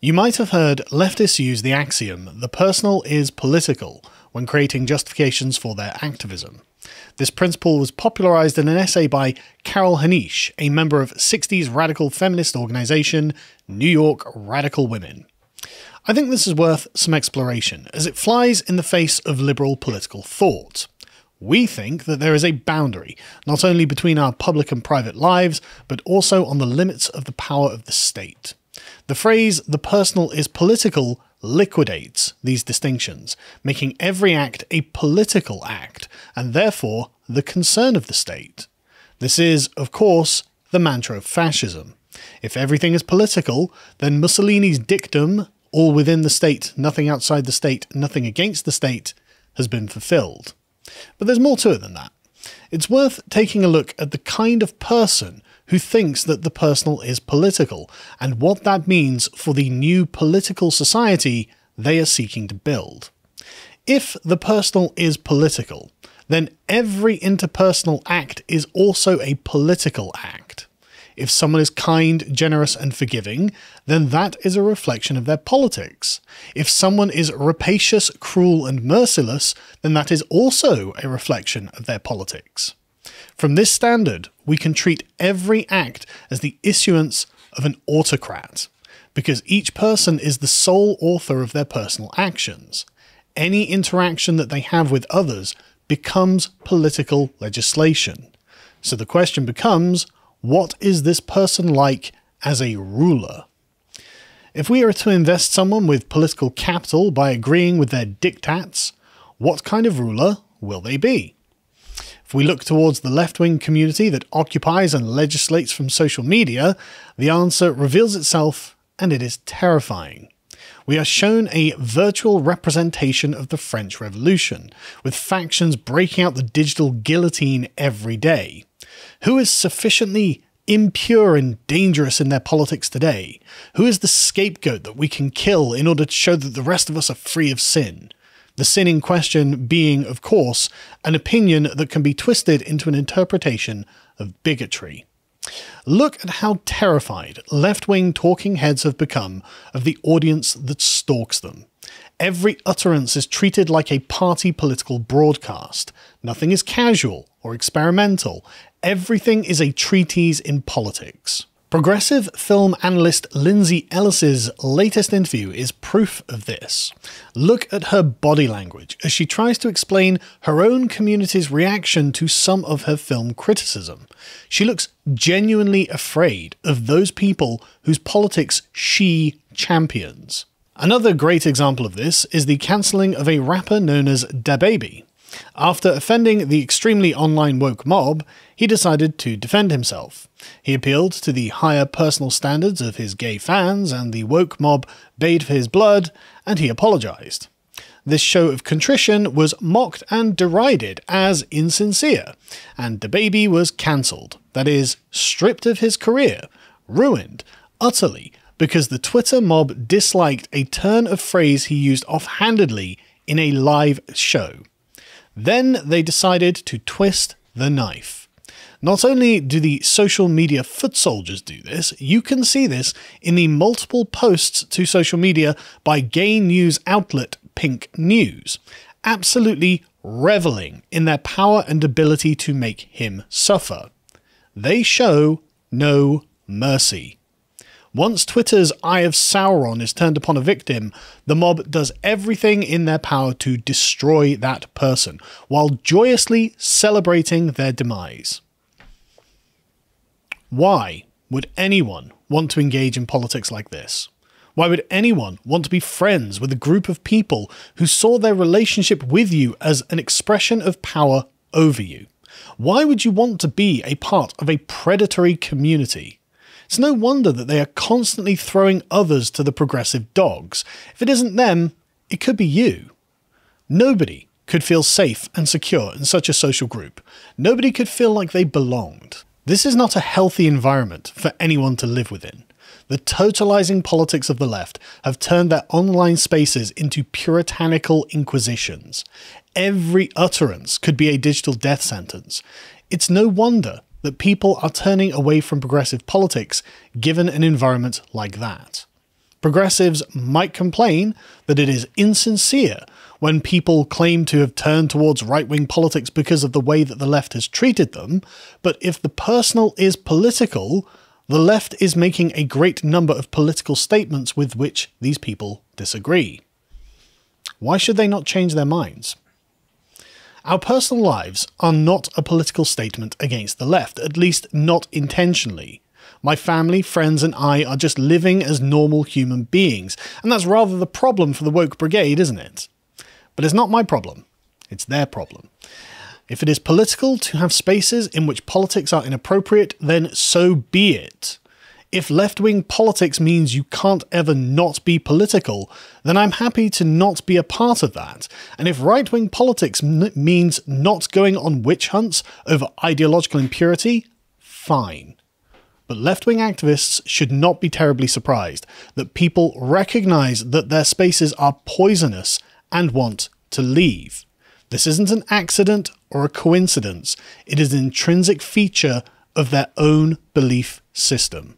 You might have heard leftists use the axiom, the personal is political, when creating justifications for their activism. This principle was popularized in an essay by Carol Hanisch, a member of 60s radical feminist organization, New York Radical Women. I think this is worth some exploration, as it flies in the face of liberal political thought. We think that there is a boundary, not only between our public and private lives, but also on the limits of the power of the state. The phrase, the personal is political, liquidates these distinctions, making every act a political act, and therefore the concern of the state. This is, of course, the mantra of fascism. If everything is political, then Mussolini's dictum, all within the state, nothing outside the state, nothing against the state, has been fulfilled. But there's more to it than that. It's worth taking a look at the kind of person who thinks that the personal is political, and what that means for the new political society they are seeking to build. If the personal is political, then every interpersonal act is also a political act. If someone is kind, generous, and forgiving, then that is a reflection of their politics. If someone is rapacious, cruel, and merciless, then that is also a reflection of their politics. From this standard, we can treat every act as the issuance of an autocrat, because each person is the sole author of their personal actions. Any interaction that they have with others becomes political legislation. So the question becomes, what is this person like as a ruler? If we are to invest someone with political capital by agreeing with their diktats, what kind of ruler will they be? If we look towards the left-wing community that occupies and legislates from social media, the answer reveals itself, and it is terrifying. We are shown a virtual representation of the French Revolution, with factions breaking out the digital guillotine every day. Who is sufficiently impure and dangerous in their politics today? Who is the scapegoat that we can kill in order to show that the rest of us are free of sin? The sin in question being, of course, an opinion that can be twisted into an interpretation of bigotry. Look at how terrified left-wing talking heads have become of the audience that stalks them. Every utterance is treated like a party political broadcast. Nothing is casual or experimental. Everything is a treatise in politics. Progressive film analyst Lindsay Ellis's latest interview is proof of this. Look at her body language as she tries to explain her own community's reaction to some of her film criticism. She looks genuinely afraid of those people whose politics she champions. Another great example of this is the cancelling of a rapper known as DaBaby. After offending the extremely online woke mob, he decided to defend himself. He appealed to the higher personal standards of his gay fans, and the woke mob bayed for his blood, and he apologised. This show of contrition was mocked and derided as insincere, and DaBaby was cancelled, that is, stripped of his career, ruined, utterly, because the Twitter mob disliked a turn of phrase he used offhandedly in a live show. Then they decided to twist the knife. Not only do the social media foot soldiers do this, you can see this in the multiple posts to social media by gay news outlet Pink News, absolutely reveling in their power and ability to make him suffer. They show no mercy. Once Twitter's Eye of Sauron is turned upon a victim, the mob does everything in their power to destroy that person, while joyously celebrating their demise. Why would anyone want to engage in politics like this? Why would anyone want to be friends with a group of people who saw their relationship with you as an expression of power over you? Why would you want to be a part of a predatory community? It's no wonder that they are constantly throwing others to the progressive dogs. If it isn't them, it could be you. Nobody could feel safe and secure in such a social group. Nobody could feel like they belonged. This is not a healthy environment for anyone to live within. The totalizing politics of the left have turned their online spaces into puritanical inquisitions. Every utterance could be a digital death sentence. It's no wonder that people are turning away from progressive politics given an environment like that. Progressives might complain that it is insincere when people claim to have turned towards right-wing politics because of the way that the left has treated them, but if the personal is political, the left is making a great number of political statements with which these people disagree. Why should they not change their minds? Our personal lives are not a political statement against the left, at least not intentionally. My family, friends, and I are just living as normal human beings, and that's rather the problem for the woke brigade, isn't it? But it's not my problem. It's their problem. If it is political to have spaces in which politics are inappropriate, then so be it. If left-wing politics means you can't ever not be political, then I'm happy to not be a part of that. And if right-wing politics means not going on witch hunts over ideological impurity, fine. But left-wing activists should not be terribly surprised that people recognise that their spaces are poisonous and want to leave. This isn't an accident or a coincidence. It is an intrinsic feature of their own belief system.